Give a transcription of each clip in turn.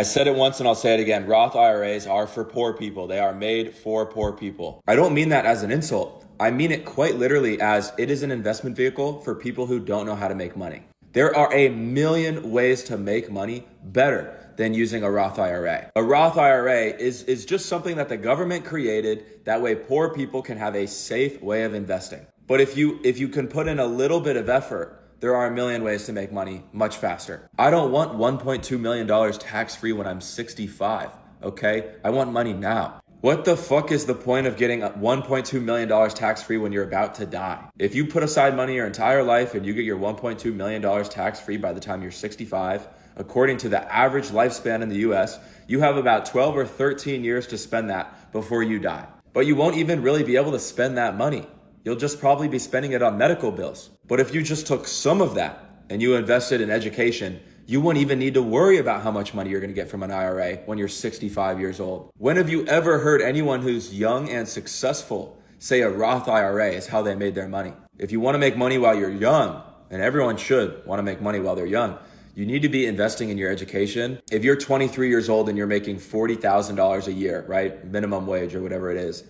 I said it once and I'll say it again. Roth IRAs are for poor people. They are made for poor people. I don't mean that as an insult. I mean it quite literally as it is an investment vehicle for people who don't know how to make money. There are a million ways to make money better than using a Roth IRA. A Roth IRA is just something that the government created. That way poor people can have a safe way of investing. But if you can put in a little bit of effort, there are a million ways to make money much faster. I don't want $1.2 million tax-free when I'm 65, okay? I want money now. What the fuck is the point of getting $1.2 million tax-free when you're about to die? If you put aside money your entire life and you get your $1.2 million tax-free by the time you're 65, according to the average lifespan in the US, you have about 12 or 13 years to spend that before you die. But you won't even really be able to spend that money. You'll just probably be spending it on medical bills. But if you just took some of that and you invested in education, you wouldn't even need to worry about how much money you're going to get from an IRA when you're 65 years old. When have you ever heard anyone who's young and successful say a Roth IRA is how they made their money? If you want to make money while you're young, and everyone should want to make money while they're young, you need to be investing in your education. If you're 23 years old and you're making $40,000 a year, right? Minimum wage or whatever it is,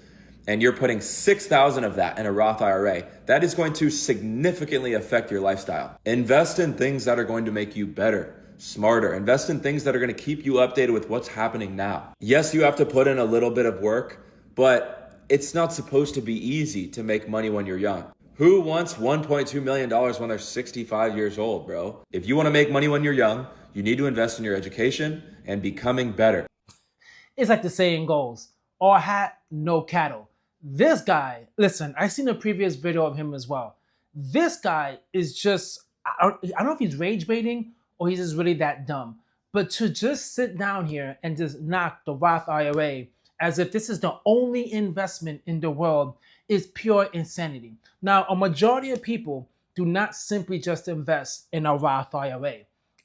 and you're putting $6,000 of that in a Roth IRA, that is going to significantly affect your lifestyle. Invest in things that are going to make you better, smarter. Invest in things that are going to keep you updated with what's happening now. Yes, you have to put in a little bit of work, but it's not supposed to be easy to make money when you're young. Who wants $1.2 million when they're 65 years old, bro? If you want to make money when you're young, you need to invest in your education and becoming better. It's like the saying goes, all hat, no cattle. This guy, listen, I seen a previous video of him as well. This guy is just, I don't know if he's rage baiting or he's just really that dumb. But to just sit down here and just knock the Roth IRA as if this is the only investment in the world is pure insanity. Now, a majority of people do not simply just invest in a Roth IRA.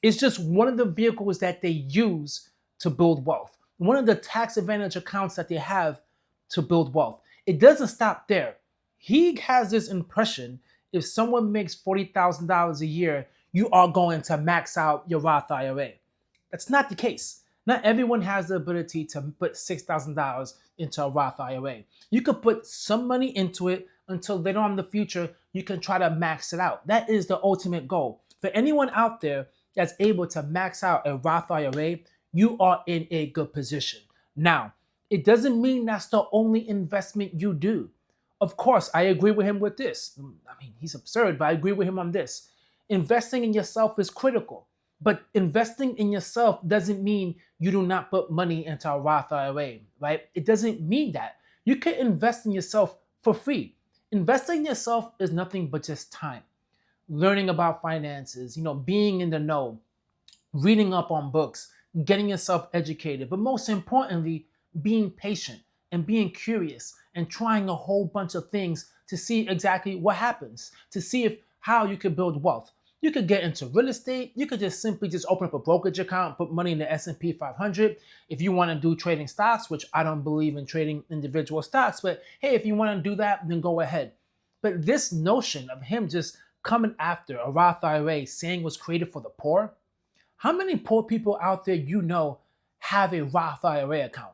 It's just one of the vehicles that they use to build wealth. One of the tax advantage accounts that they have to build wealth. It doesn't stop there. He has this impression if someone makes $40,000 a year, you are going to max out your Roth IRA. That's not the case. Not everyone has the ability to put $6,000 into a Roth IRA. You could put some money into it until later on in the future, you can try to max it out. That is the ultimate goal. For anyone out there that's able to max out a Roth IRA, you are in a good position. Now, it doesn't mean that's the only investment you do. Of course, I agree with him with this. I mean, he's absurd, but I agree with him on this. Investing in yourself is critical, but investing in yourself doesn't mean you do not put money into a Roth IRA, right? It doesn't mean that. You can invest in yourself for free. Investing in yourself is nothing but just time. Learning about finances, being in the know, reading up on books, getting yourself educated, but most importantly, being patient and being curious and trying a whole bunch of things to see exactly what happens, to see if how you could build wealth. You could get into real estate. You could just simply just open up a brokerage account, put money in the S&P 500. If you want to do trading stocks, which I don't believe in trading individual stocks, but hey, if you want to do that, then go ahead. But this notion of him just coming after a Roth IRA saying was created for the poor, how many poor people out there have a Roth IRA account?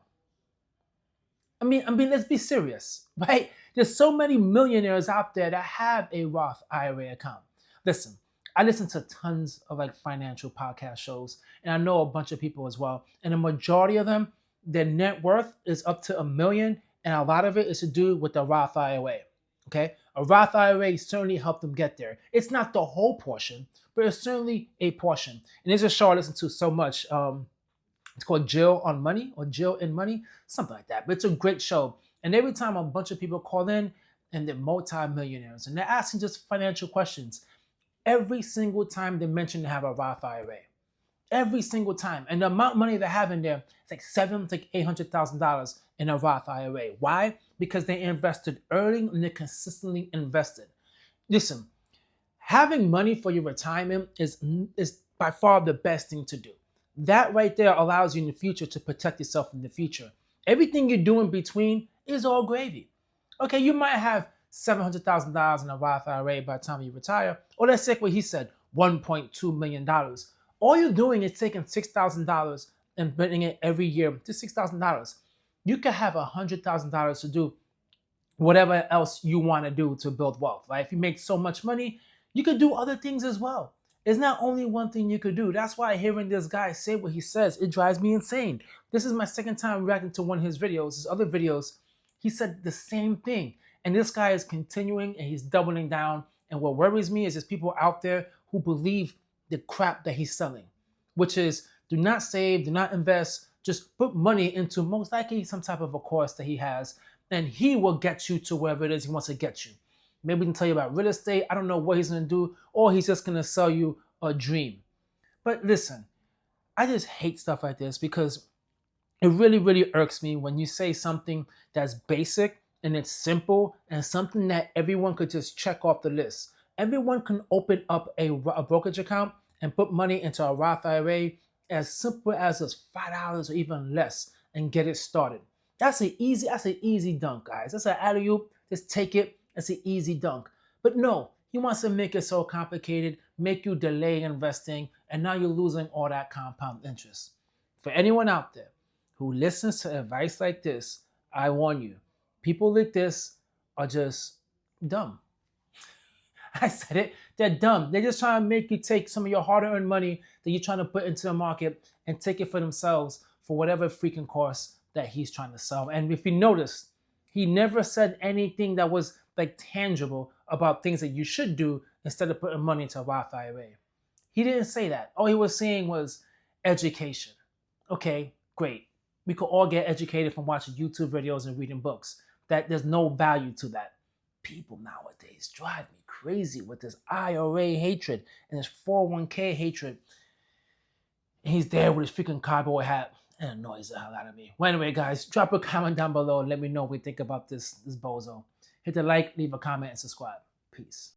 I mean, let's be serious, right? There's so many millionaires out there that have a Roth IRA account. Listen, I listen to tons of financial podcast shows, and I know a bunch of people as well. And the majority of them, their net worth is up to $1 million, and a lot of it is to do with the Roth IRA. Okay, a Roth IRA certainly helped them get there. It's not the whole portion, but it's certainly a portion. And there's a show I listen to so much. It's called Jill on Money or Jill in Money, something like that. But it's a great show. And every time a bunch of people call in and they're multi-millionaires and they're asking just financial questions, every single time they mention they have a Roth IRA. Every single time. And the amount of money they have in there, it's like $700,000 to $800,000 in a Roth IRA. Why? Because they invested early and they consistently invested. Listen, having money for your retirement is by far the best thing to do. That right there allows you in the future to protect yourself in the future. Everything you do in between is all gravy. Okay, you might have $700,000 in a Roth IRA by the time you retire, or let's say what he said, $1.2 million. All you're doing is taking $6,000 and putting it every year to $6,000. You could have $100,000 to do whatever else you want to do to build wealth, right? If you make so much money, you could do other things as well. It's not only one thing you could do. That's why hearing this guy say what he says, it drives me insane. This is my second time reacting to one of his videos. His other videos, he said the same thing. And this guy is continuing and he's doubling down. And what worries me is there's people out there who believe the crap that he's selling, which is do not save, do not invest, just put money into most likely some type of a course that he has, and he will get you to wherever it is he wants to get you. Maybe he can tell you about real estate. I don't know what he's going to do, or he's just going to sell you a dream. But listen, I just hate stuff like this because it really, really irks me when you say something that's basic and it's simple and something that everyone could just check off the list. Everyone can open up a brokerage account and put money into a Roth IRA as simple as just $5 or even less and get it started. That's an easy dunk, guys. That's an alley-oop. Just take it. That's an easy dunk. But no, he wants to make it so complicated, make you delay investing, and now you're losing all that compound interest. For anyone out there who listens to advice like this, I warn you, people like this are just dumb. I said it, they're dumb. They're just trying to make you take some of your hard-earned money that you're trying to put into the market and take it for themselves for whatever freaking course that he's trying to sell. And if you notice, he never said anything that was like tangible about things that you should do instead of putting money into a Roth IRA. He didn't say that. All he was saying was education. Okay, great. We could all get educated from watching YouTube videos and reading books. That there's no value to that. People nowadays drive me crazy with this IRA hatred and this 401k hatred. And he's there with his freaking cowboy hat. It annoys the hell out of me. Well, anyway, guys, drop a comment down below and let me know what you think about this bozo. Hit the like, leave a comment, and subscribe. Peace.